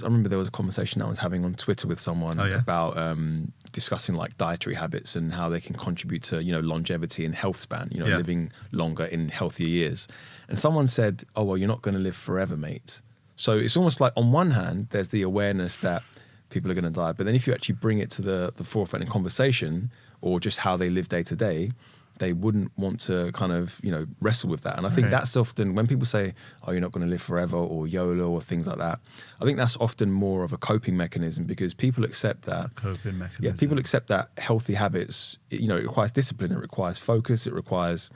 remember there was a conversation I was having on Twitter with someone about discussing like dietary habits and how they can contribute to, longevity and health span, living longer in healthier years. And someone said, oh, well, you're not going to live forever, mate. So it's almost like on one hand, there's the awareness that people are going to die. But then if you actually bring it to the forefront in conversation or just how they live day to day, they wouldn't want to kind of, wrestle with that. And I think that's often when people say, oh, you're not going to live forever or YOLO or things like that. I think that's often more of a coping mechanism because people accept that. It's a coping mechanism. Yeah, people accept that healthy habits, it requires discipline, it requires focus, it requires,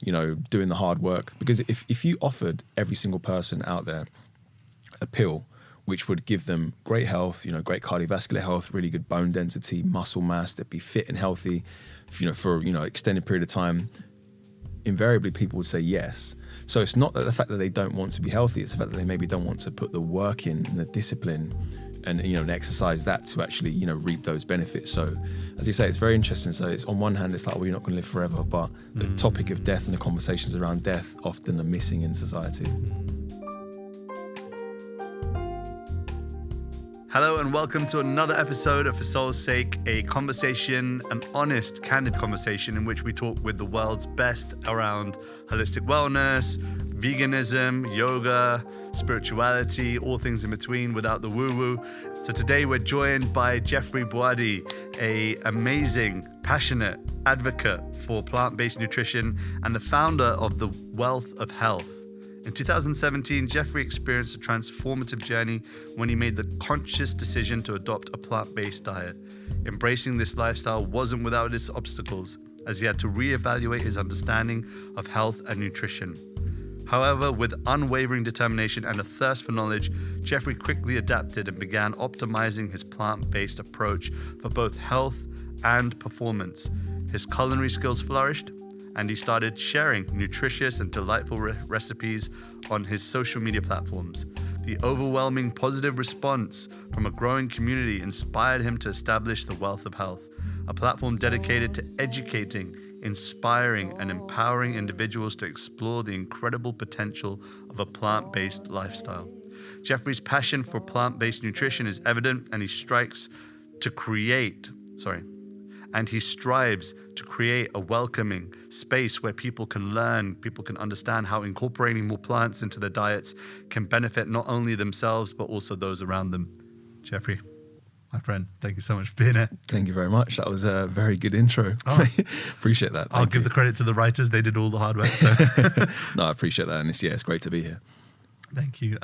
doing the hard work. Because if you offered every single person out there a pill which would give them great health, great cardiovascular health, really good bone density, muscle mass, they'd be fit and healthy, for extended period of time, invariably people would say yes. So it's not that the fact that they don't want to be healthy, it's the fact that they maybe don't want to put the work in and the discipline and exercise that to actually, reap those benefits. So as you say, it's very interesting. So it's on one hand, it's like, well, you're not going to live forever, but the topic of death and the conversations around death often are missing in society. Hello and welcome to another episode of For Soul's Sake, a conversation, an honest, candid conversation in which we talk with the world's best around holistic wellness, veganism, yoga, spirituality, all things in between without the woo-woo. So today we're joined by Jeffrey Boadi, an amazing, passionate advocate for plant-based nutrition and the founder of The Wealth of Health. In 2017, Jeffrey experienced a transformative journey when he made the conscious decision to adopt a plant-based diet. Embracing this lifestyle wasn't without its obstacles, as he had to reevaluate his understanding of health and nutrition. However, with unwavering determination and a thirst for knowledge, Jeffrey quickly adapted and began optimizing his plant-based approach for both health and performance. His culinary skills flourished, and he started sharing nutritious and delightful recipes on his social media platforms. The overwhelming positive response from a growing community inspired him to establish The Wealth of Health, a platform dedicated to educating, inspiring, and empowering individuals to explore the incredible potential of a plant-based lifestyle. Jeffrey's passion for plant-based nutrition is evident, and he strives to create a welcoming space where people can learn, people can understand how incorporating more plants into their diets can benefit not only themselves, but also those around them. Jeffrey, my friend, thank you so much for being here. Thank you very much. That was a very good intro. Oh. Appreciate that. I'll give the credit to the writers. They did all the hard work. So. No, I appreciate that. And it's great to be here. Thank you.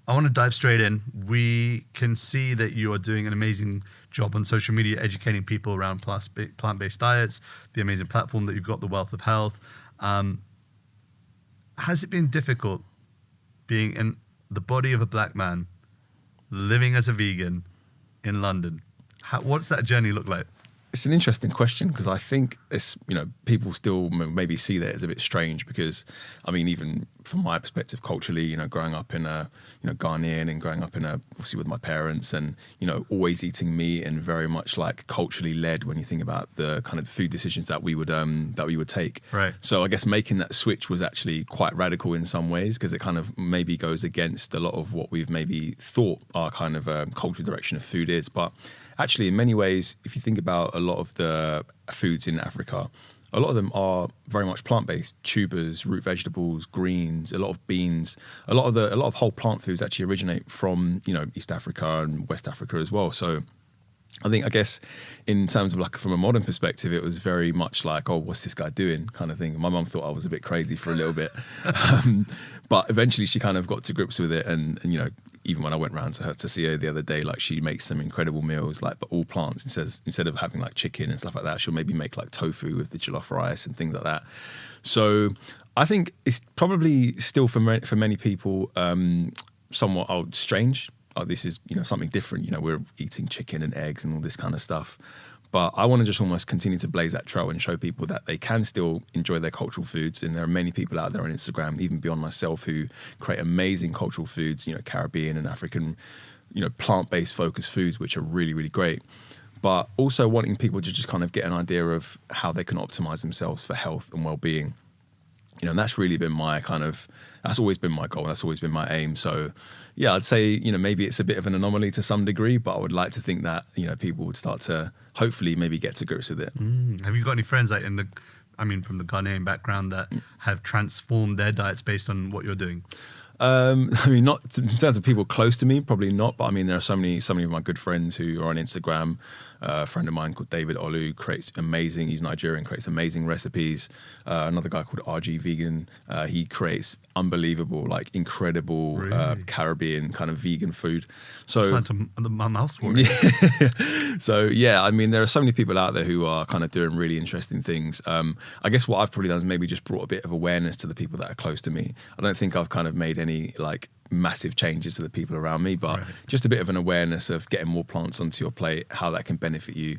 I want to dive straight in. We can see that you are doing an amazing job on social media, educating people around plant-based diets, the amazing platform that you've got, The Wealth of Health. Has it been difficult being in the body of a black man, living as a vegan in London? What's that journey look like? It's an interesting question because I think it's, people still maybe see that as a bit strange because, even from my perspective culturally, growing up in a, Ghanaian and growing up in obviously with my parents and, always eating meat and very much like culturally led when you think about the kind of food decisions that we would take. Right. So I guess making that switch was actually quite radical in some ways because it kind of maybe goes against a lot of what we've maybe thought our kind of cultural direction of food is. But actually, in many ways, if you think about a lot of the foods in Africa, a lot of them are very much plant-based. Tubers, root vegetables, greens, a lot of beans. A lot of whole plant foods actually originate from, East Africa and West Africa as well. So I guess in terms of like from a modern perspective, it was very much like, oh, what's this guy doing kind of thing. My mum thought I was a bit crazy for a little bit. But eventually she kind of got to grips with it. And even when I went round to her to see her the other day, like she makes some incredible meals, like, but all plants. Instead of having like chicken and stuff like that, she'll maybe make like tofu with the jollof rice and things like that. So I think it's probably still for many people somewhat strange. Oh, this is, something different. We're eating chicken and eggs and all this kind of stuff. But I want to just almost continue to blaze that trail and show people that they can still enjoy their cultural foods. And there are many people out there on Instagram, even beyond myself, who create amazing cultural foods, Caribbean and African, plant-based focused foods, which are really, really great. But also wanting people to just kind of get an idea of how they can optimize themselves for health and well-being. and that's really been that's always been my goal. That's always been my aim. So yeah, I'd say, maybe it's a bit of an anomaly to some degree, but I would like to think that, people would start to hopefully maybe get to grips with it. Have you got any friends like from the Ghanaian background that have transformed their diets based on what you're doing? Not in terms of people close to me, probably not. But there are so many of my good friends who are on Instagram. A friend of mine called David Olu he's Nigerian, creates amazing recipes. Another guy called RG Vegan, he creates unbelievable, incredible Caribbean kind of vegan food. So my mouth's watering. So yeah, there are so many people out there who are kind of doing really interesting things. I guess what I've probably done is maybe just brought a bit of awareness to the people that are close to me. I don't think I've kind of made any massive changes to the people around me, but just a bit of an awareness of getting more plants onto your plate, how that can benefit you.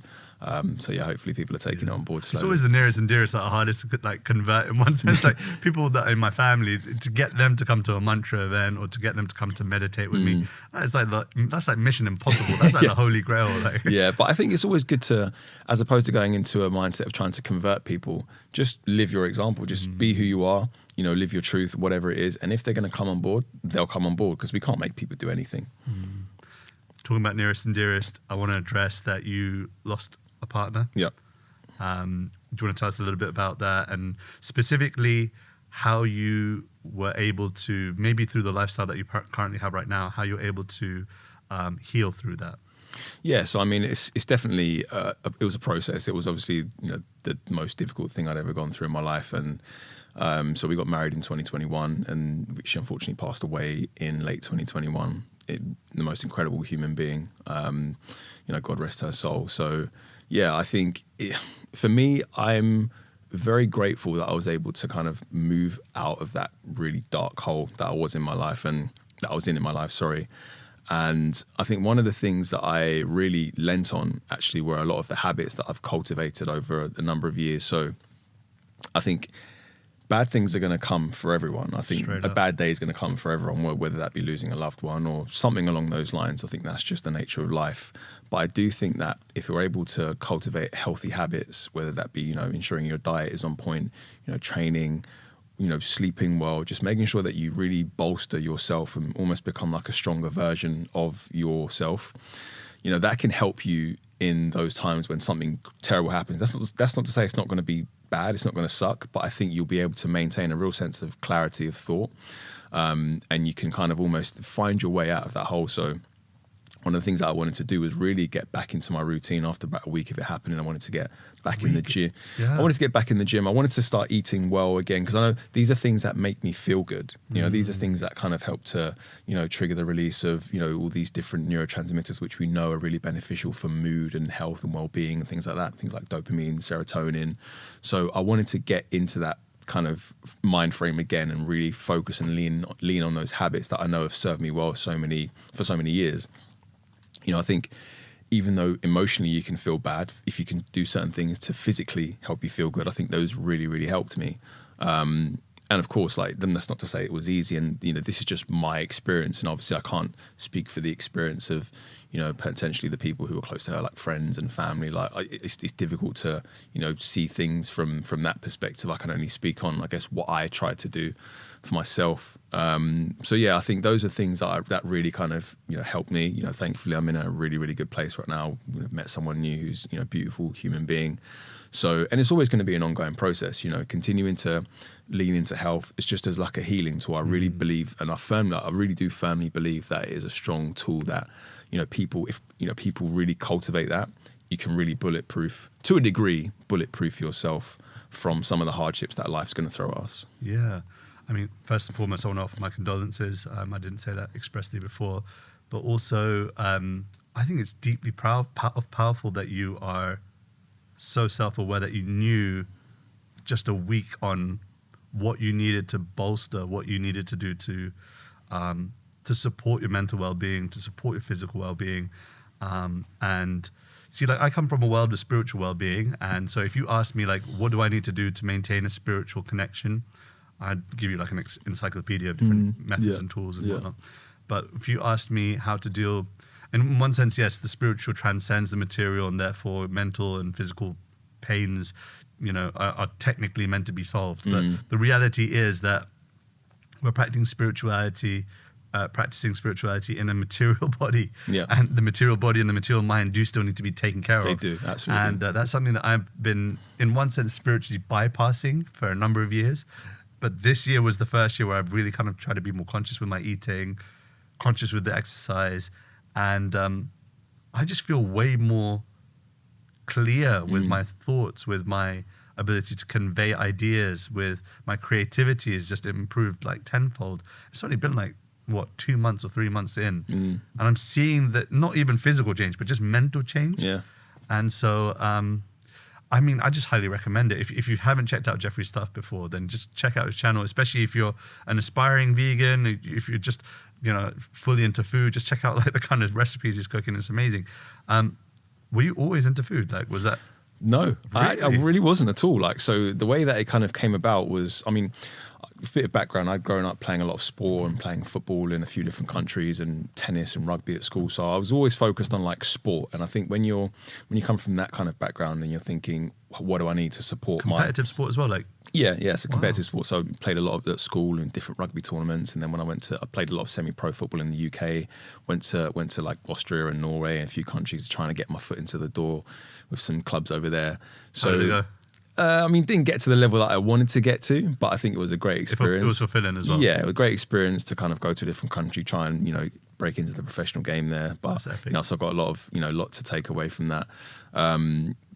So yeah, hopefully people are taking it on board slowly. It's always the nearest and dearest that are hardest to convert in one sense. People that are in my family, to get them to come to a mantra event or to get them to come to meditate with me, that's like mission impossible. That's the holy grail. Yeah, but I think it's always good to, as opposed to going into a mindset of trying to convert people, just live your example. Just be who you are. Live your truth, whatever it is. And if they're going to come on board, they'll come on board, because we can't make people do anything. Talking about nearest and dearest, I want to address that you lost a partner. Yep. Do you want to tell us a little bit about that, and specifically how you were able to, maybe through the lifestyle that you currently have right now, how you're able to heal through that? Yeah, so it's definitely it was a process. It was obviously the most difficult thing I'd ever gone through in my life, and so we got married in 2021, and she unfortunately passed away in late 2021. The most incredible human being, God rest her soul. So yeah, I think for me, I'm very grateful that I was able to kind of move out of that really dark hole that I was in my life, and that I was in my life, sorry. And I think one of the things that I really lent on actually were a lot of the habits that I've cultivated over a number of years. So I think bad things are going to come for everyone. I think a bad day is going to come for everyone, whether that be losing a loved one or something along those lines. I think that's just the nature of life. But I do think that if you're able to cultivate healthy habits, whether that be, ensuring your diet is on point, training, sleeping well, just making sure that you really bolster yourself and almost become like a stronger version of yourself, that can help you in those times when something terrible happens. That's not to say it's not going to be bad, it's not going to suck, but I think you'll be able to maintain a real sense of clarity of thought, and you can kind of almost find your way out of that hole. So one of the things that I wanted to do was really get back into my routine after about a week of it happening. I wanted to get back in the gym. Yeah. I wanted to get back in the gym. I wanted to start eating well again, because I know these are things that make me feel good. These are things that kind of help to, trigger the release of, all these different neurotransmitters, which we know are really beneficial for mood and health and well-being and things like that. Things like dopamine, serotonin. So I wanted to get into that kind of mind frame again and really focus and lean on those habits that I know have served me well for so many years. I think even though emotionally you can feel bad, if you can do certain things to physically help you feel good, I think those really, really helped me. And of course, then that's not to say it was easy. And, this is just my experience. And obviously I can't speak for the experience of, potentially the people who are close to her, like friends and family. It's difficult to, see things from that perspective. I can only speak on, I guess, what I tried to do for myself. So yeah, I think those are things that really kind of, helped me. Thankfully I'm in a really, really good place right now. I've met someone new who's, a beautiful human being. So, and it's always going to be an ongoing process, continuing to lean into health. It's just as like a healing tool. I really believe, and I really do firmly believe that it is a strong tool that, people really cultivate that, you can really bulletproof yourself from some of the hardships that life's going to throw at us. Yeah. First and foremost, I want to offer my condolences. I didn't say that expressly before, but also I think it's deeply powerful that you are so self-aware that you knew just a week on what you needed to bolster, what you needed to do to support your mental well-being, to support your physical well-being. And see, I come from a world of spiritual well-being. And so if you ask me, what do I need to do to maintain a spiritual connection? I'd give you an encyclopedia of different methods and tools and whatnot. But if you asked me how to deal, in one sense, yes, the spiritual transcends the material, and therefore mental and physical pains are technically meant to be solved. But the reality is that we're practicing spirituality in a material body. Yeah. And the material body and the material mind do still need to be taken care of. They do, absolutely. And that's something that I've been, in one sense, spiritually bypassing for a number of years. But this year was the first year where I've really kind of tried to be more conscious with my eating, conscious with the exercise. And I just feel way more clear with my thoughts, with my ability to convey ideas, with my creativity has just improved like tenfold. It's only been like, 2 months or 3 months in. And I'm seeing that not even physical change, but just mental change. Yeah. And so, I just highly recommend it. If you haven't checked out Jeffrey's stuff before, then just check out his channel, especially if you're an aspiring vegan, if you're just, fully into food, just check out like the kind of recipes he's cooking. It's amazing. Were you always into food? Like, was that? No, Really? I really wasn't at all. Like, so the way that it kind of came about was, a bit of background, I'd grown up playing a lot of sport and playing football in a few different countries and tennis and rugby at school. So I was always focused on like sport. And I think when you come from that kind of background and you're thinking, what do I need to support competitive sport as well? Like, yeah, it's a competitive sport. So I played a lot at school in different rugby tournaments. And then when I played a lot of semi-pro football in the UK, went to like Austria and Norway and a few countries trying to get my foot into the door with some clubs over there. So how did it go? Didn't get to the level that I wanted to get to, but I think it was a great experience. It was fulfilling as well. Yeah, it was a great experience to kind of go to a different country, try and, break into the professional game there. But, so I've got a lot to take away from that.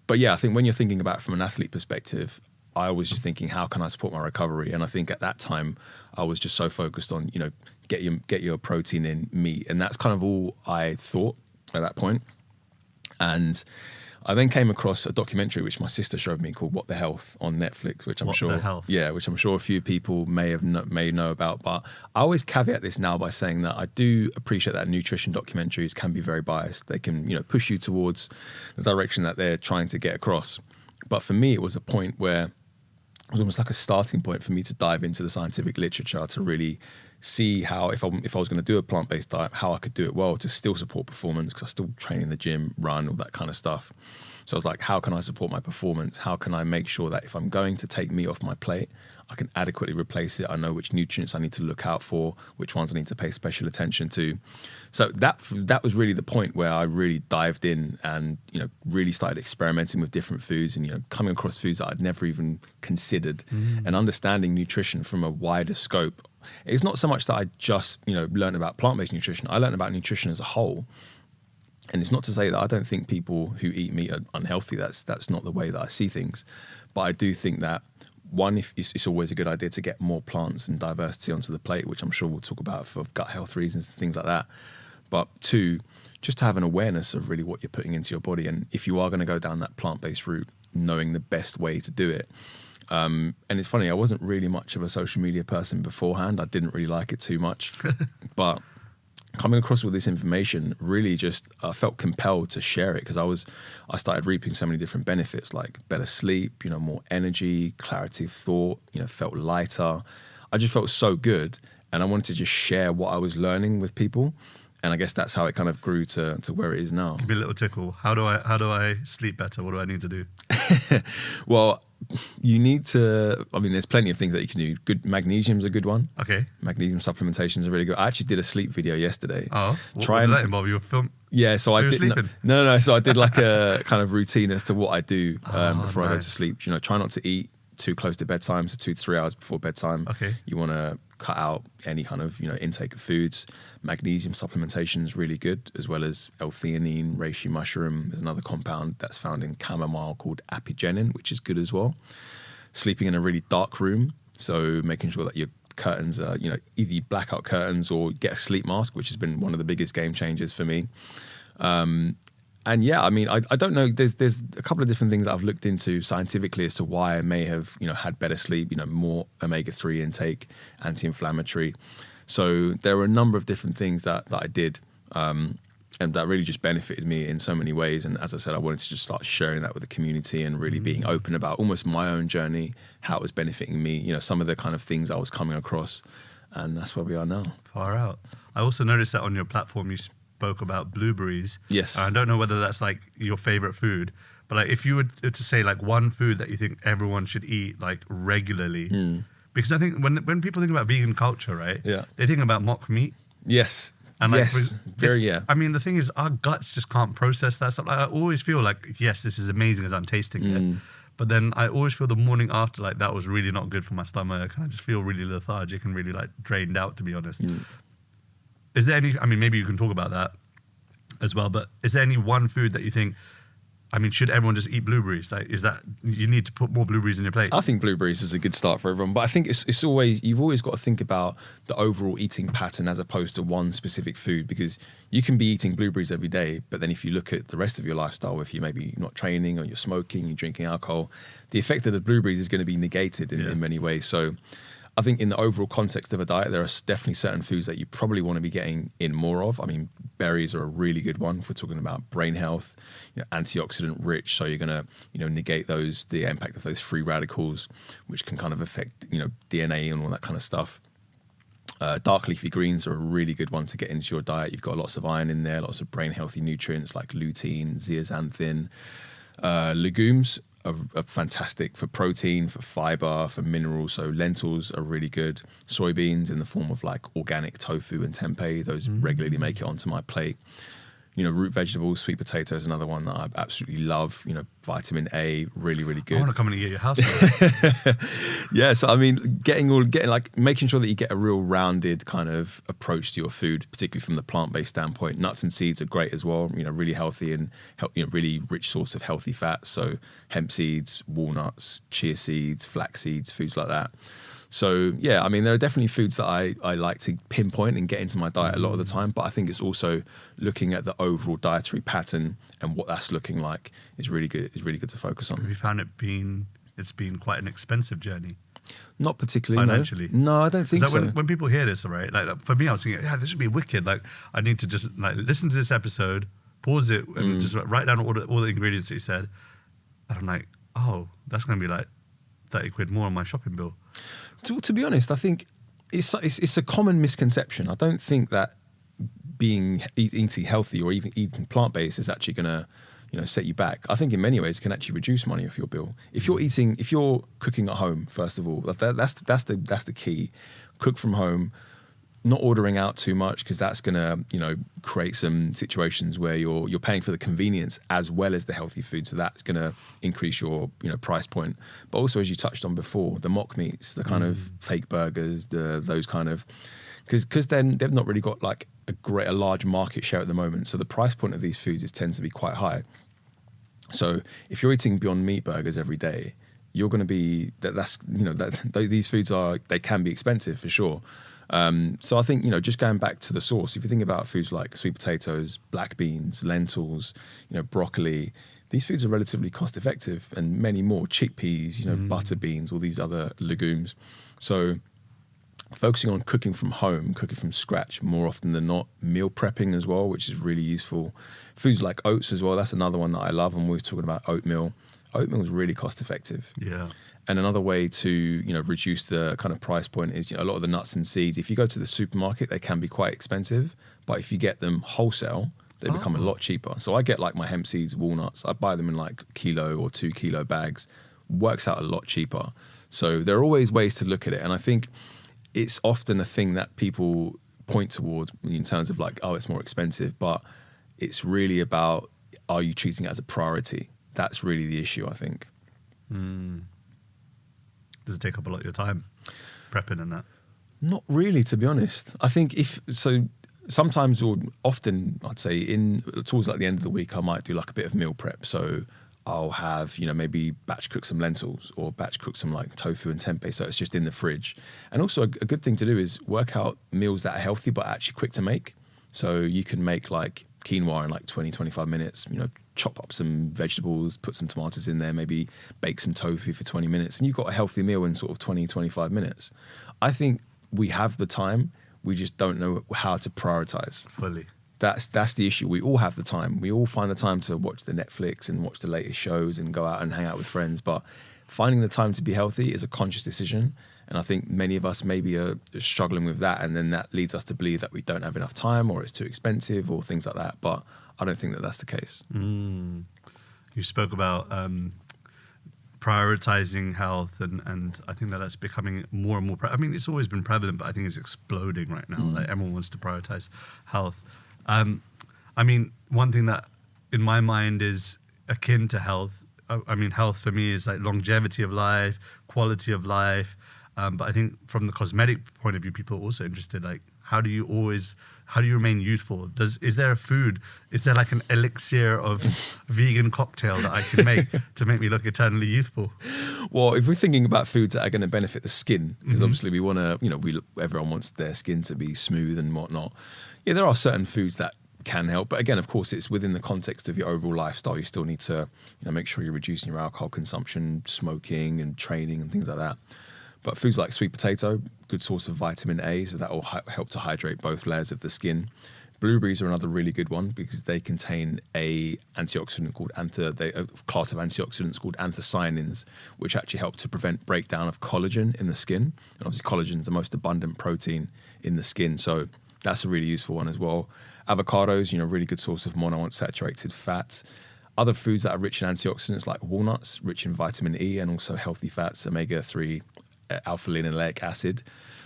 But yeah, I think when you're thinking about it from an athlete perspective, I was just thinking, how can I support my recovery? And I think at that time, I was just so focused on, get your protein in, meat. And that's kind of all I thought at that point. And I then came across a documentary which my sister showed me called "What the Health" on Netflix, which I'm sure a few people may know about. But I always caveat this now by saying that I do appreciate that nutrition documentaries can be very biased. They can push you towards the direction that they're trying to get across. But for me, it was a point where it was almost like a starting point for me to dive into the scientific literature to really see how, if I was going to do a plant-based diet, how I could do it well to still support performance, because I still train in the gym, run, all that kind of stuff. So I was like, how can I support my performance? How can I make sure that if I'm going to take meat off my plate, I can adequately replace it? I know which nutrients I need to look out for, which ones I need to pay special attention to. So that was really the point where I really dived in and, really started experimenting with different foods and, coming across foods that I'd never even considered and understanding nutrition from a wider scope. It's not so much that I just, learned about plant-based nutrition. I learned about nutrition as a whole. And it's not to say that I don't think people who eat meat are unhealthy. That's not the way that I see things. But I do think that, one, it's always a good idea to get more plants and diversity onto the plate, which I'm sure we'll talk about for gut health reasons and things like that. But two, just to have an awareness of really what you're putting into your body. And if you are going to go down that plant-based route, knowing the best way to do it. And it's funny, I wasn't really much of a social media person beforehand. I didn't really like it too much. But coming across all this information, really just felt compelled to share it because I started reaping so many different benefits, like better sleep, more energy, clarity of thought, felt lighter. I just felt so good. And I wanted to just share what I was learning with people. And I guess that's how it kind of grew to where it is now. Give me a little tickle. How do I sleep better? What do I need to do? Well, you need to, there's plenty of things that you can do. Good magnesium's a good one. Okay. Magnesium supplementation is really good. I actually did a sleep video yesterday. Oh, what did that involve? You were film? Yeah, so I did. Sleeping? No. So I did like a kind of routine as to what I do before I go to sleep. Try not to eat too close to bedtime, so 2 to 3 hours before bedtime. Okay. You want to cut out any kind of intake of foods. Magnesium supplementation is really good, as well as L-theanine, reishi mushroom. There's another compound that's found in chamomile called apigenin, which is good as well. Sleeping in a really dark room, so making sure that your curtains are, either blackout curtains or get a sleep mask, which has been one of the biggest game changers for me. And yeah, I don't know. There's a couple of different things that I've looked into scientifically as to why I may have, had better sleep, more omega-3 intake, anti-inflammatory. So there were a number of different things that I did, and that really just benefited me in so many ways. And as I said, I wanted to just start sharing that with the community and really being open about almost my own journey, how it was benefiting me, some of the kind of things I was coming across. And that's where we are now. Far out. I also noticed that on your platform, you spoke about blueberries. Yes. I don't know whether that's like your favorite food, But like, if you were to say like one food that you think everyone should eat like regularly, because I think when people think about vegan culture, right? Yeah. They think about mock meat. Yes. And like, yes. Very, yeah. I mean, the thing is, our guts just can't process that stuff. Like, I always feel like, yes, this is amazing as I'm tasting it. But then I always feel the morning after, like, that was really not good for my stomach. And I just feel really lethargic and really, like, drained out, to be honest. Is there any, I mean, maybe you can talk about that as well, but is there any one food that you think, I mean, should everyone just eat blueberries? Like, is that, you need to put more blueberries in your plate? I think blueberries is a good start for everyone, but I think it's always, you've always got to think about the overall eating pattern as opposed to one specific food, because you can be eating blueberries every day, but then if you look at the rest of your lifestyle, if you maybe not training or you're smoking, you're drinking alcohol, the effect of the blueberries is going to be negated in many ways. So I think in the overall context of a diet, there are definitely certain foods that you probably want to be getting in more of. I mean, berries are a really good one if we're talking about brain health, antioxidant rich. So you're going to, negate the impact of those free radicals, which can kind of affect, DNA and all that kind of stuff. Dark leafy greens are a really good one to get into your diet. You've got lots of iron in there, lots of brain healthy nutrients like lutein, zeaxanthin. Legumes are fantastic for protein, for fiber, for minerals. So lentils are really good. Soybeans in the form of like organic tofu and tempeh, those regularly make it onto my plate. Root vegetables, sweet potatoes, another one that I absolutely love. Vitamin A, really, really good. I want to come in and get your house. Yeah, so I mean, making sure that you get a real rounded kind of approach to your food, particularly from the plant-based standpoint. Nuts and seeds are great as well. Really healthy and really rich source of healthy fats. So hemp seeds, walnuts, chia seeds, flax seeds, foods like that. So, yeah, I mean, there are definitely foods that I like to pinpoint and get into my diet a lot of the time, but I think it's also looking at the overall dietary pattern and what that's looking like is really good. It's really good to focus on. Have you found it's been quite an expensive journey? Not particularly, financially. No, I don't think so. When people hear this, right, like for me, I was thinking, yeah, this would be wicked. Like, I need to just like listen to this episode, pause it, and just write down all the ingredients that you said. And I'm like, oh, that's going to be like 30 quid more on my shopping bill. To be honest, I think it's a common misconception. I don't think that eating healthy or even eating plant-based is actually going to set you back. I think in many ways it can actually reduce money off your bill. If you're cooking at home, first of all, that's the key. Cook from home, not ordering out too much, because that's going to create some situations where you're paying for the convenience as well as the healthy food. So that's going to increase your price point. But also, as you touched on before, the mock meats, the kind of fake burgers, those kind of, because then they've not really got like a large market share at the moment. So the price point of these foods tends to be quite high. So if you're eating Beyond Meat burgers every day, you're going to be these foods they can be expensive for sure. So I think, just going back to the source, if you think about foods like sweet potatoes, black beans, lentils, broccoli, these foods are relatively cost effective, and many more, chickpeas, butter beans, all these other legumes. So focusing on cooking from home, cooking from scratch more often than not, meal prepping as well, which is really useful. Foods like oats as well, that's another one that I love. I'm always talking about oatmeal. Oatmeal is really cost effective. Yeah. And another way to, reduce the kind of price point is a lot of the nuts and seeds. If you go to the supermarket, they can be quite expensive. But if you get them wholesale, they become a lot cheaper. So I get like my hemp seeds, walnuts. I buy them in like kilo or 2 kilo bags. Works out a lot cheaper. So there are always ways to look at it. And I think it's often a thing that people point towards in terms of like, oh, it's more expensive. But it's really about, are you treating it as a priority? That's really the issue, I think. Does it take up a lot of your time prepping and that? Not really, to be honest. I think sometimes or often, I'd say towards like the end of the week, I might do like a bit of meal prep. So I'll have, maybe batch cook some lentils or batch cook some like tofu and tempeh. So it's just in the fridge. And also a good thing to do is work out meals that are healthy, but actually quick to make. So you can make like quinoa in like 20, 25 minutes, chop up some vegetables, put some tomatoes in there, maybe bake some tofu for 20 minutes, and you've got a healthy meal in sort of 20, 25 minutes. I think we have the time, we just don't know how to prioritize. Fully. That's the issue. We all have the time. We all find the time to watch the Netflix and watch the latest shows and go out and hang out with friends, but finding the time to be healthy is a conscious decision. And I think many of us maybe are struggling with that, and then that leads us to believe that we don't have enough time or it's too expensive or things like that. But I don't think that that's the case. You You spoke about prioritizing health, and I think that that's becoming more and more. I mean, it's always been prevalent, but I think it's exploding right now. Like everyone wants to prioritize health. I mean, one thing that in my mind is akin to health. I mean, health for me is like longevity of life, quality of life. But I think from the cosmetic point of view, people are also interested. Like, how do you remain youthful? Is there a food? Is there like an elixir of vegan cocktail that I can make to make me look eternally youthful? Well, if we're thinking about foods that are going to benefit the skin, because obviously we want to, everyone wants their skin to be smooth and whatnot. Yeah, there are certain foods that can help, but again, of course, it's within the context of your overall lifestyle. You still need to, make sure you're reducing your alcohol consumption, smoking, and training and things like that. But foods like sweet potato, good source of vitamin A, so that will help to hydrate both layers of the skin. Blueberries are another really good one because they contain a antioxidant called a class of antioxidants called anthocyanins, which actually help to prevent breakdown of collagen in the skin. And obviously, collagen is the most abundant protein in the skin, so that's a really useful one as well. Avocados, really good source of monounsaturated fats. Other foods that are rich in antioxidants like walnuts, rich in vitamin E and also healthy fats, omega-3, alpha-linoleic acid.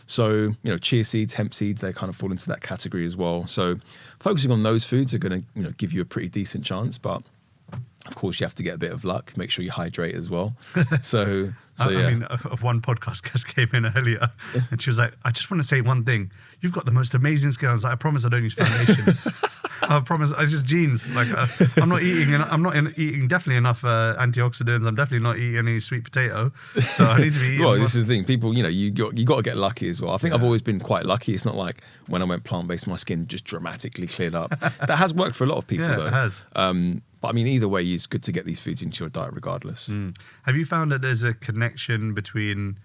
So, chia seeds, hemp seeds, they kind of fall into that category as well. So focusing on those foods are going to, give you a pretty decent chance, but of course you have to get a bit of luck. Make sure you hydrate as well. So yeah. I mean, one podcast guest came in earlier and she was like, I just want to say one thing. You've got the most amazing skin. I was like, I promise I don't use foundation. I promise, it's just genes. Like I'm not eating definitely enough antioxidants. I'm definitely not eating any sweet potato. So I need to be eating Well, this is the thing. People, you got to get lucky as well. I think I've always been quite lucky. It's not like when I went plant-based, my skin just dramatically cleared up. That has worked for a lot of people, though. It has. But I mean, either way, it's good to get these foods into your diet regardless. Have you found that there's a connection between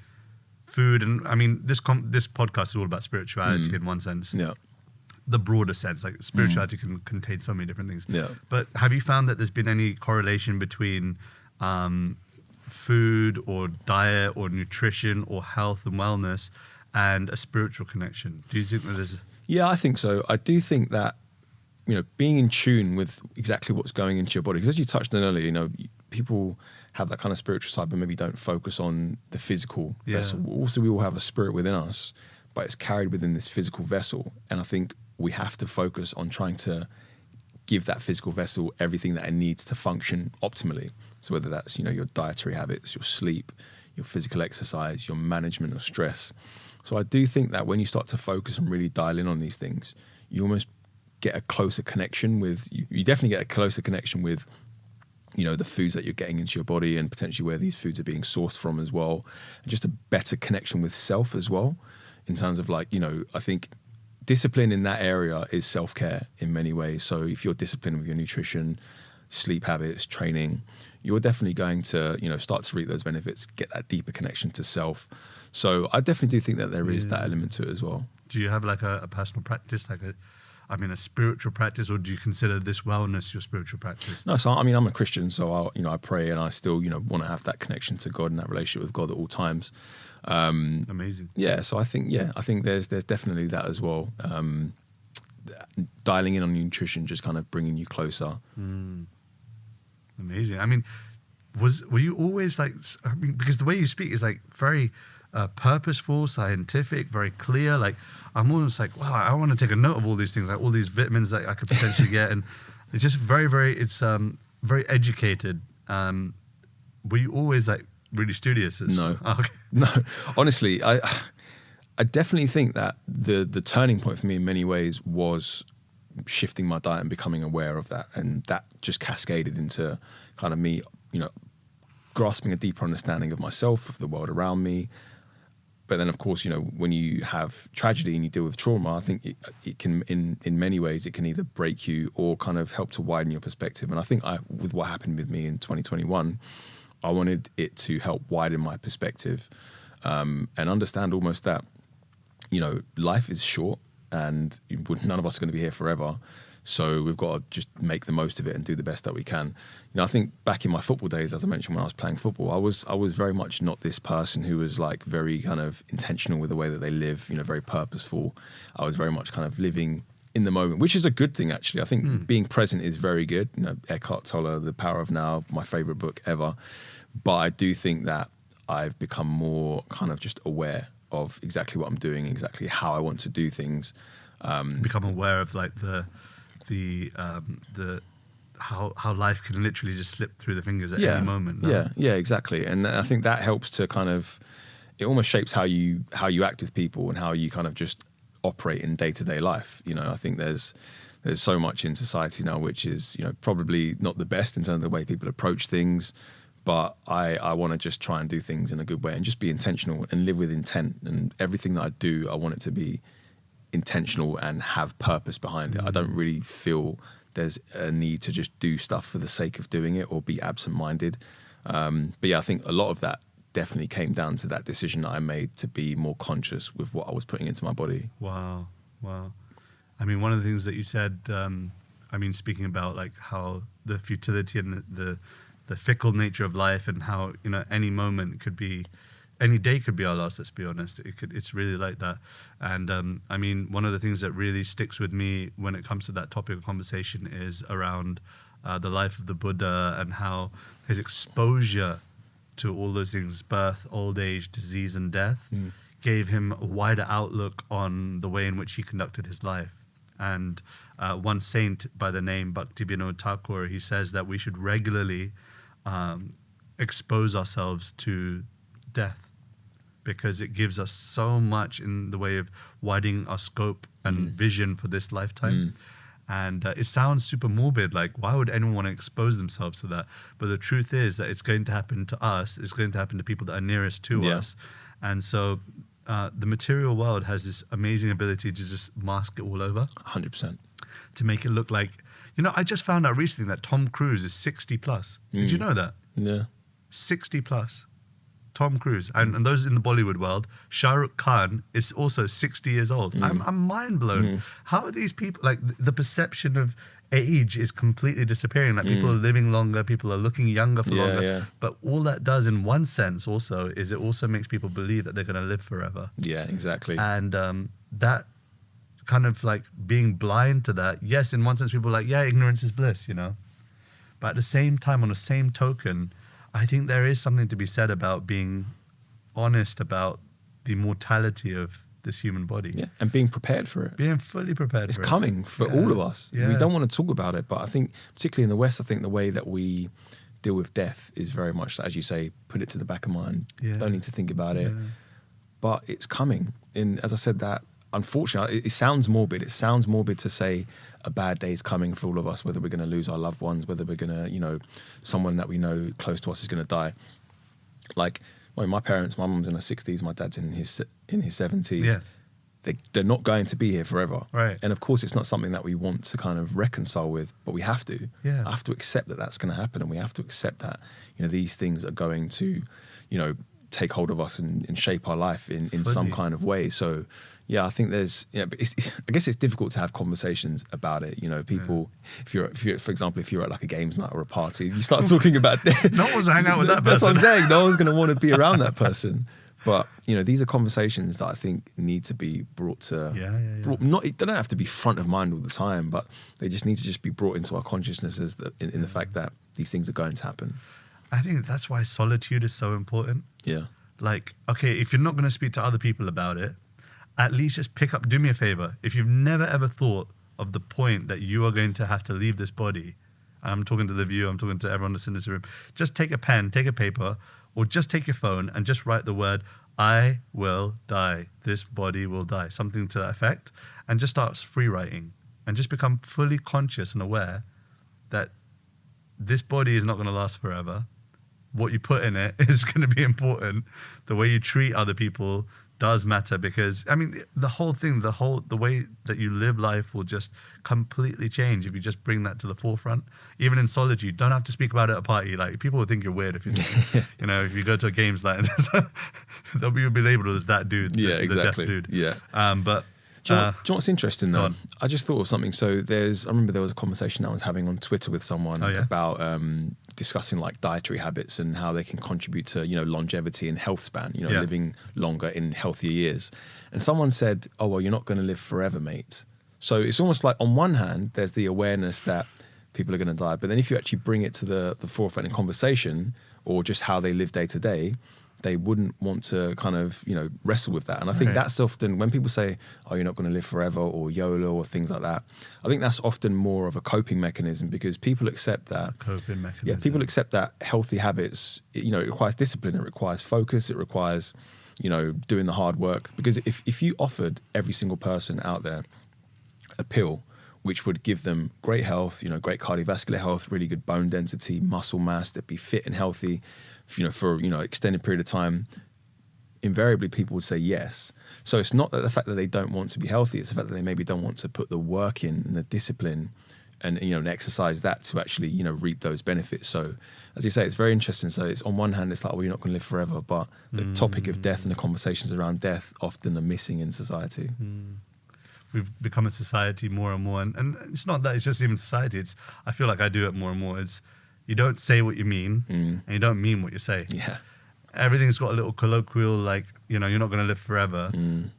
food and, I mean, this podcast is all about spirituality in one sense. Yeah. The broader sense, like spirituality can contain so many different things. Yeah. But have you found that there's been any correlation between food or diet or nutrition or health and wellness and a spiritual connection? Do you think that there's... Yeah, I think so. I do think that, being in tune with exactly what's going into your body, because as you touched on earlier, people have that kind of spiritual side, but maybe don't focus on the physical vessel. Also, we all have a spirit within us, but it's carried within this physical vessel. And I think we have to focus on trying to give that physical vessel everything that it needs to function optimally. So whether that's, your dietary habits, your sleep, your physical exercise, your management of stress. So I do think that when you start to focus and really dial in on these things, you almost get a closer connection with, you definitely get a closer connection with, the foods that you're getting into your body and potentially where these foods are being sourced from as well. And just a better connection with self as well, in terms of like, I think discipline in that area is self-care in many ways. So if you're disciplined with your nutrition, sleep habits, training, you're definitely going to, start to reap those benefits, get that deeper connection to self. So I definitely do think that there is that element to it as well. Do you have like a personal practice, like a spiritual practice, or do you consider this wellness your spiritual practice? No, so I'm a Christian, so I pray and I still, want to have that connection to God and that relationship with God at all times. Amazing. Yeah, so I think there's definitely that as well. Dialing in on nutrition, just kind of bringing you closer. Amazing. I mean, were you always like? I mean, because the way you speak is like very purposeful, scientific, very clear. Like I'm almost like, wow, I want to take a note of all these things, like all these vitamins that I could potentially get, and it's just very, very. It's very educated. Were you always like really studious? No. Oh, okay. No. Honestly, I definitely think that the turning point for me in many ways was shifting my diet and becoming aware of that, and that just cascaded into kind of me, grasping a deeper understanding of myself, of the world around me. But then, of course, when you have tragedy and you deal with trauma, I think it can, in many ways, it can either break you or kind of help to widen your perspective. And I think with what happened with me in 2021, I wanted it to help widen my perspective and understand almost that, life is short and none of us are going to be here forever. So we've got to just make the most of it and do the best that we can. I think back in my football days, as I mentioned, when I was playing football, I was very much not this person who was like very kind of intentional with the way that they live, very purposeful. I was very much kind of living in the moment, which is a good thing, actually. I think being present is very good. You know, Eckhart Tolle, The Power of Now, my favorite book ever. But I do think that I've become more kind of just aware of exactly what I'm doing, exactly how I want to do things. Become aware of like the how life can literally just slip through the fingers at any moment. No? Yeah, exactly. And I think that helps to kind of, it almost shapes how you act with people and how you kind of just operate in day-to-day life. You know, I think there's so much in society now which is, you know, probably not the best in terms of the way people approach things, but I want to just try and do things in a good way and just be intentional and live with intent. And everything that I do, I want it to be intentional and have purpose behind it. I don't really feel there's a need to just do stuff for the sake of doing it or be absent-minded. But yeah, I think a lot of that definitely came down to that decision that I made to be more conscious with what I was putting into my body. Wow. I mean, one of the things that you said, speaking about like how the futility and the fickle nature of life, and how, you know, any moment could be, any day could be our last, let's be honest. It's really like that. And one of the things that really sticks with me when it comes to that topic of conversation is around the life of the Buddha and how his exposure to all those things, birth, old age, disease, and death, gave him a wider outlook on the way in which he conducted his life. And one saint by the name Bhaktivinoda Thakur, he says that we should regularly expose ourselves to death, because it gives us so much in the way of widening our scope and vision for this lifetime. And it sounds super morbid, like why would anyone want to expose themselves to that? But the truth is that it's going to happen to us, it's going to happen to people that are nearest to us. And so the material world has this amazing ability to just mask it all over. 100%. To make it look like, you know, I just found out recently that Tom Cruise is 60 plus. Did you know that? Yeah. 60 plus. Tom Cruise. And those in the Bollywood world, Shah Rukh Khan is also 60 years old. I'm mind blown. How are these people, like the perception of age is completely disappearing. Like people are living longer, people are looking younger for longer. Yeah. But all that does in one sense also is it also makes people believe that they're going to live forever. Yeah, exactly. And that kind of like being blind to that, yes, in one sense people are like, yeah, ignorance is bliss, you know. But at the same time, on the same token, I think there is something to be said about being honest about the mortality of this human body. Yeah, and being prepared for it. Being fully prepared for it. It's coming for all of us. Yeah. We don't want to talk about it, but I think, particularly in the West, I think the way that we deal with death is very much, as you say, put it to the back of mind. Yeah. Don't need to think about it. But it's coming. And as I said, that unfortunately, it sounds morbid. It sounds morbid to say a bad day is coming for all of us, whether we're going to lose our loved ones, whether we're going to, you know, someone that we know close to us is going to die. Like, well, my parents, my mum's in her 60s, my dad's in his 70s. Yeah. They're not going to be here forever. Right. And of course, it's not something that we want to kind of reconcile with, but we have to. Yeah. I have to accept that that's going to happen, and we have to accept that, you know, these things are going to, you know, take hold of us and shape our life in some kind of way. So, yeah, I think there's, you know, but I guess it's difficult to have conversations about it. You know, people, if you're, for example, if you're at like a games night or a party, you start talking about death. No one's hanging out with that person. That's what I'm saying. No one's going to want to be around that person. But, you know, these are conversations that I think need to be brought to, they don't have to be front of mind all the time, but they just need to just be brought into our consciousnesses in the fact that these things are going to happen. I think that's why solitude is so important. Yeah. Like, okay, if you're not going to speak to other people about it, at least just do me a favor. If you've never ever thought of the point that you are going to have to leave this body, I'm talking to the viewer, I'm talking to everyone that's in this room, just take a pen, take a paper, or just take your phone and just write the word, I will die, this body will die, something to that effect, and just start free writing and just become fully conscious and aware that this body is not going to last forever. What you put in it is going to be important. The way you treat other people does matter, because I mean the whole thing, the way that you live life will just completely change if you just bring that to the forefront. Even in solitude, you don't have to speak about it at a party. Like, people will think you're weird if you you know, if you go to a games night, they'll be labeled as that dude. Yeah, the exactly. deaf dude. Yeah. But do you know what's interesting though? on. I just thought of something. So I remember there was a conversation I was having on Twitter with someone about discussing like dietary habits and how they can contribute to, you know, longevity and health span, you know, living longer in healthier years. And someone said, oh, well, you're not going to live forever, mate. So it's almost like on one hand, there's the awareness that people are going to die. But then if you actually bring it to the forefront in conversation or just how they live day to day, they wouldn't want to kind of, wrestle with that. And I think that's often when people say, oh, you're not going to live forever or YOLO or things like that. I think that's often more of a coping mechanism because people accept that. It's a coping mechanism. Yeah, people accept that healthy habits, it requires discipline, it requires focus, it requires, doing the hard work. Because if you offered every single person out there a pill which would give them great health, great cardiovascular health, really good bone density, muscle mass, they'd be fit and healthy, for extended period of time, invariably people would say yes. So it's not that the fact that they don't want to be healthy, it's the fact that they maybe don't want to put the work in and the discipline and and exercise that to actually reap those benefits. So as you say, it's very interesting. So it's on one hand it's like, well, you're not going to live forever, but the topic of death and the conversations around death often are missing in society. We've become a society more and more, and it's not that it's just even society. It's I feel like I do it more and more. It's you don't say what you mean, and you don't mean what you say. Yeah, everything's got a little colloquial, like you're not going to live forever,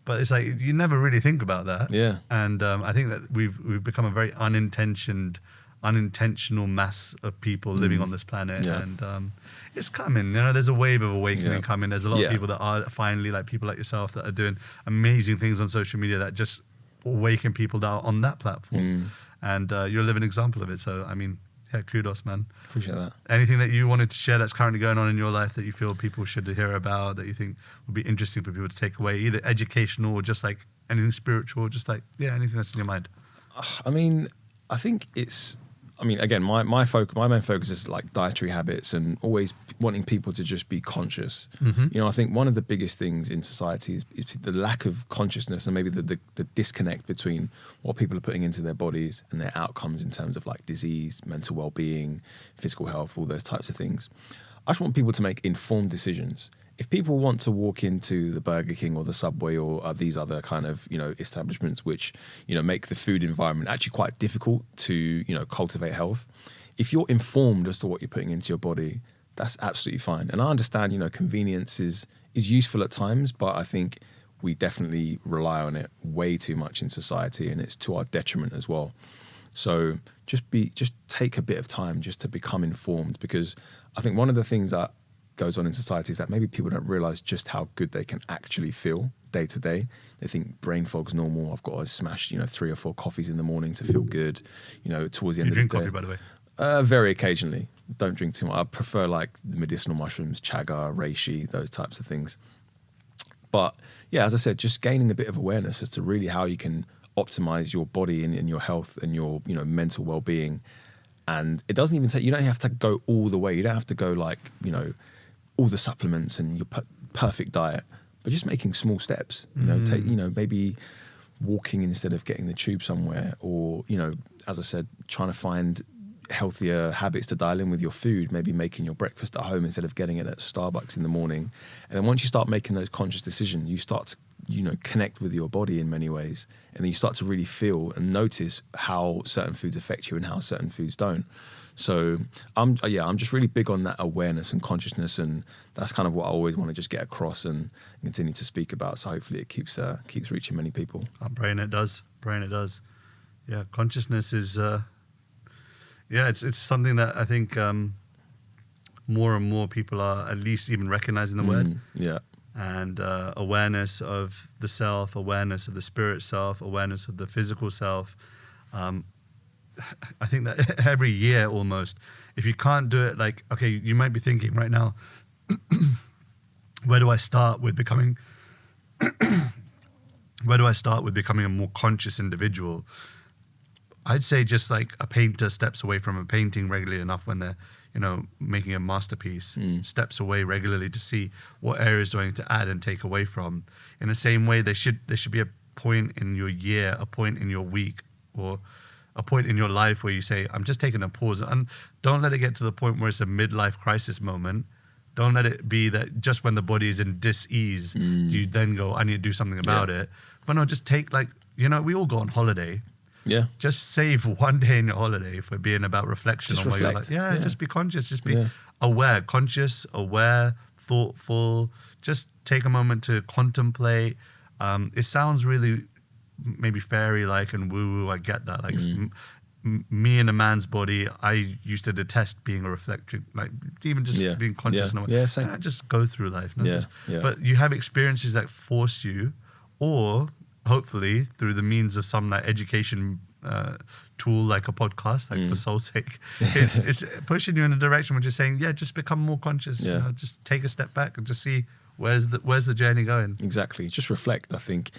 but it's like you never really think about that. Yeah, and I think that we've become a very unintentional mass of people living on this planet, and it's coming. There's a wave of awakening coming. There's a lot of people that are finally like people like yourself that are doing amazing things on social media that just awaken people that are on that platform, and you're a living example of it. So I mean, kudos, man. Appreciate that. Anything that you wanted to share that's currently going on in your life that you feel people should hear about, that you think would be interesting for people to take away, either educational or just like anything spiritual, just like anything that's in your mind? I mean, I think it's. Again, my main focus is like dietary habits and always wanting people to just be conscious. I think one of the biggest things in society is the lack of consciousness and maybe the disconnect between what people are putting into their bodies and their outcomes in terms of like disease, mental well-being, physical health, all those types of things. I just want people to make informed decisions. If people want to walk into the Burger King or the Subway or these other kind of, establishments which, make the food environment actually quite difficult to, cultivate health, if you're informed as to what you're putting into your body, that's absolutely fine. And I understand, convenience is useful at times, but I think we definitely rely on it way too much in society and it's to our detriment as well. So just take a bit of time just to become informed, because I think one of the things that goes on in society is that maybe people don't realize just how good they can actually feel day to day. They think brain fog's normal. I've got to smash 3 or 4 coffees in the morning to feel good. Towards the end of the day. You drink coffee, by the way? Very occasionally. Don't drink too much. I prefer like the medicinal mushrooms, chaga, reishi, those types of things. But yeah, as I said, just gaining a bit of awareness as to really how you can optimize your body and your health and your mental well-being. And it doesn't even take, you don't have to go all the way. You don't have to go like all the supplements and your perfect diet, but just making small steps, take, maybe walking instead of getting the tube somewhere, or, as I said, trying to find healthier habits to dial in with your food, maybe making your breakfast at home instead of getting it at Starbucks in the morning. And then once you start making those conscious decisions, you start to, connect with your body in many ways. And then you start to really feel and notice how certain foods affect you and how certain foods don't. So I'm just really big on that awareness and consciousness, and that's kind of what I always want to just get across and continue to speak about. So hopefully it keeps reaching many people. I'm praying it does. Yeah, consciousness is it's something that I think more and more people are at least even recognizing the word. Yeah. And awareness of the self, awareness of the spirit self, awareness of the physical self. I think that every year almost, if you can't do it, like, okay, you might be thinking right now, where do I start with becoming a more conscious individual? I'd say just like a painter steps away from a painting regularly enough when they're, making a masterpiece, steps away regularly to see what areas do I need to add and take away from. In the same way, there should be a point in your year, a point in your week, or a point in your life where you say, I'm just taking a pause. And don't let it get to the point where it's a midlife crisis moment. Don't let it be that just when the body is in dis-ease, you then go, I need to do something about it. But no, just take we all go on holiday. Yeah. Just save one day in your holiday for being about reflection. Just on reflect. What you're like. Just be conscious. Just be aware, conscious, aware, thoughtful. Just take a moment to contemplate. It sounds really maybe fairy-like and woo-woo. I get that. Like me in a man's body, I used to detest being a reflector, like even just being conscious. Same. Just go through life. Yeah. But you have experiences that force you, or hopefully through the means of some like education tool like a podcast, like for soul's sake, it's pushing you in a direction which is saying, just become more conscious. You know, just take a step back and just see where's the journey going. Exactly. Just reflect. I think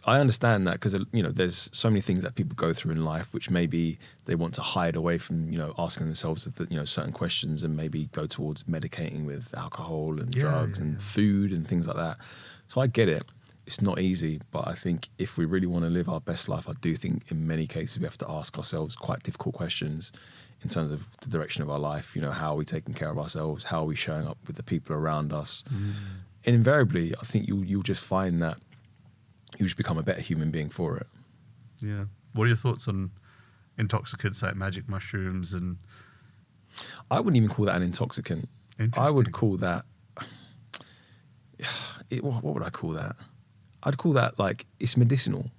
I understand that because, you know, there's so many things that people go through in life which maybe they want to hide away from, you know, asking themselves certain questions, and maybe go towards medicating with alcohol and drugs and food and things like that. So I get it. It's not easy, but I think if we really want to live our best life, I do think in many cases we have to ask ourselves quite difficult questions in terms of the direction of our life. You know, how are we taking care of ourselves? How are we showing up with the people around us? And invariably, I think you'll just find that you just become a better human being for it. Yeah. What are your thoughts on intoxicants like magic mushrooms? And I wouldn't even call that an intoxicant. I would call that... what would I call that? I'd call that like it's medicinal,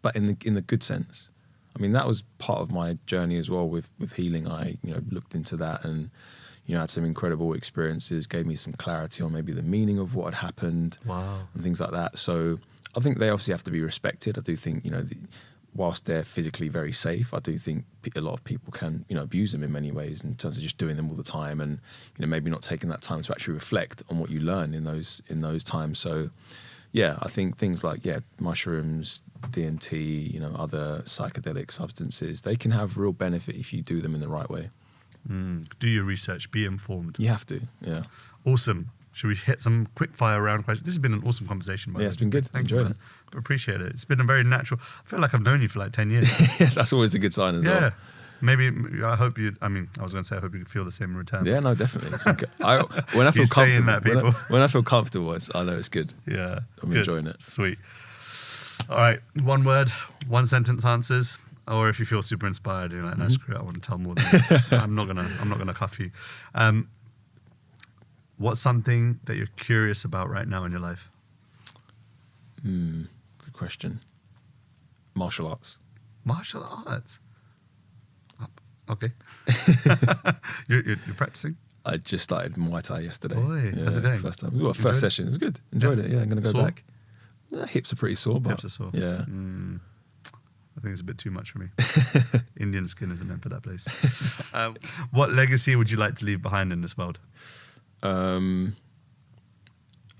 but in the good sense. I mean, that was part of my journey as well with healing. I looked into that and had some incredible experiences, gave me some clarity on maybe the meaning of what had happened. Wow. And things like that. So I think they obviously have to be respected. I do think whilst they're physically very safe, I do think a lot of people can abuse them in many ways in terms of just doing them all the time and maybe not taking that time to actually reflect on what you learn in those times. So yeah, I think things like mushrooms, DMT, other psychedelic substances, they can have real benefit if you do them in the right way. Do your research, be informed. You have to, yeah. Awesome. Should we hit some quick fire round questions? This has been an awesome conversation. By the way. It's been good. Thank Enjoyed you, I appreciate it. It's been a very natural. I feel like I've known you for like 10 years. That's always a good sign as well. Yeah. Maybe, I hope you, I was going to say, I hope you feel the same in return. Yeah, no, definitely. When I feel comfortable, when I feel comfortable, I know it's good. Yeah. I'm enjoying it. Sweet. All right. One word, one sentence answers. Or if you feel super inspired, you're like, no, screw it, I want to tell more than that. I'm not gonna cuff you. What's something that you're curious about right now in your life? Good question. Martial arts. Martial arts? Okay. You're practicing? I just started Muay Thai yesterday. Boy, how's it going? First time. First session. It was good. Enjoyed it. Yeah, I'm going to go back. Hips are pretty sore. But hips are sore. Yeah. I think it's a bit too much for me. Indian skin isn't meant for that place. What legacy would you like to leave behind in this world? I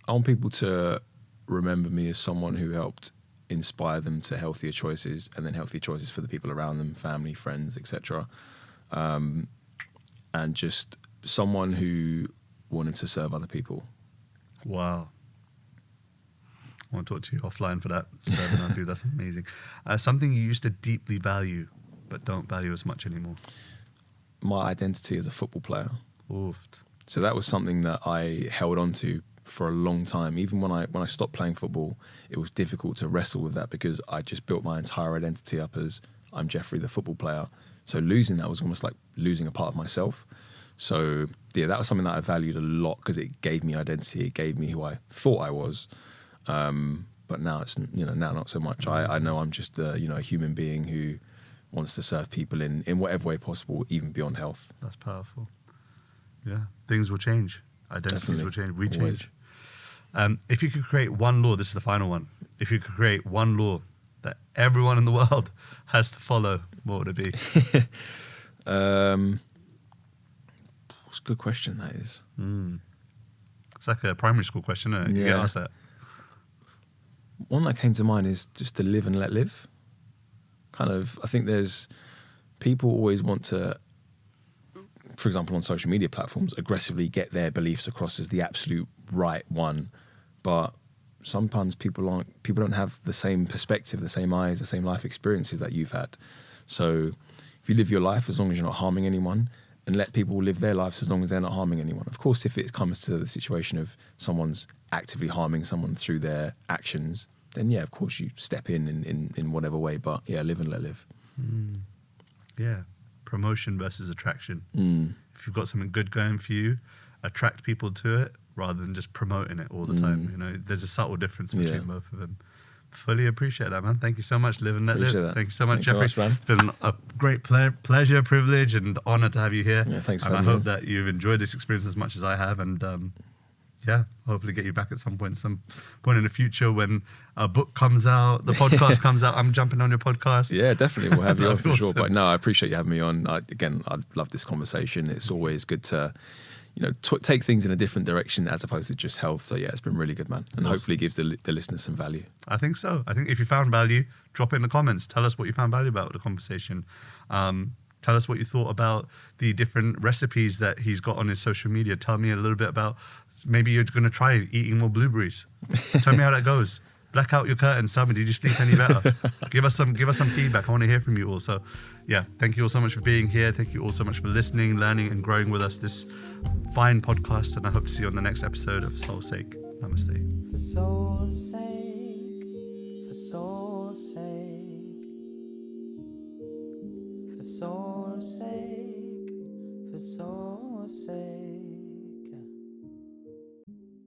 want people to remember me as someone who helped inspire them to healthier choices, and then healthier choices for the people around them, family, friends, etc. And just someone who wanted to serve other people. Wow. I want to talk to you offline for that. Serving other people, that's amazing. Something you used to deeply value, but don't value as much anymore. My identity as a football player. Oof. So that was something that I held on to for a long time. Even when I stopped playing football, it was difficult to wrestle with that because I just built my entire identity up as I'm Jeffrey, the football player. So losing that was almost like losing a part of myself. So yeah, that was something that I valued a lot because it gave me identity. It gave me who I thought I was. But now it's now not so much. I know I'm just a human being who wants to serve people in whatever way possible, even beyond health. That's powerful. Yeah, things will change. Identities will change. We change. If you could create one law, this is the final one. If you could create one law that everyone in the world has to follow, what would it be? It's a good question, that is. It's like a primary school question, isn't it? You get asked that. One that came to mind is just to live and let live. Kind of, I think there's people always want to, for example, on social media platforms, aggressively get their beliefs across as the absolute right one. But sometimes people don't have the same perspective, the same eyes, the same life experiences that you've had. So if you live your life as long as you're not harming anyone, and let people live their lives as long as they're not harming anyone. Of course, if it comes to the situation of someone's actively harming someone through their actions, then yeah, of course you step in whatever way. But yeah, live and let live. Yeah, promotion versus attraction. If you've got something good going for you, attract people to it rather than just promoting it all the time. There's a subtle difference between both of them. Fully appreciate that, man. Thank you so much, Live and Let Appreciate Live. that. Thank you so much, Thanks Jeffrey. so much, man. It's been a great pleasure, privilege, and honor to have you here. Yeah, thanks for and I having hope me. that you've enjoyed this experience as much as I have, and hopefully get you back at some point in the future when a book comes out, the podcast comes out. I'm jumping on your podcast. Yeah, definitely. We'll have you on for sure. Awesome. But no, I appreciate you having me on. I love this conversation. It's always good to, take things in a different direction as opposed to just health. So yeah, it's been really good, man. And hopefully gives the listeners some value. I think so. I think if you found value, drop it in the comments. Tell us what you found value about the conversation. Tell us what you thought about the different recipes that he's got on his social media. Tell me a little bit about, maybe you're going to try eating more blueberries. Tell me how that goes. Black out your curtains. Tell me, did you sleep any better? Give us some feedback. I want to hear from you all. So yeah, thank you all so much for being here. Thank you all so much for listening, learning, and growing with us this fine podcast. And I hope to see you on the next episode of For Soul's Sake. Namaste.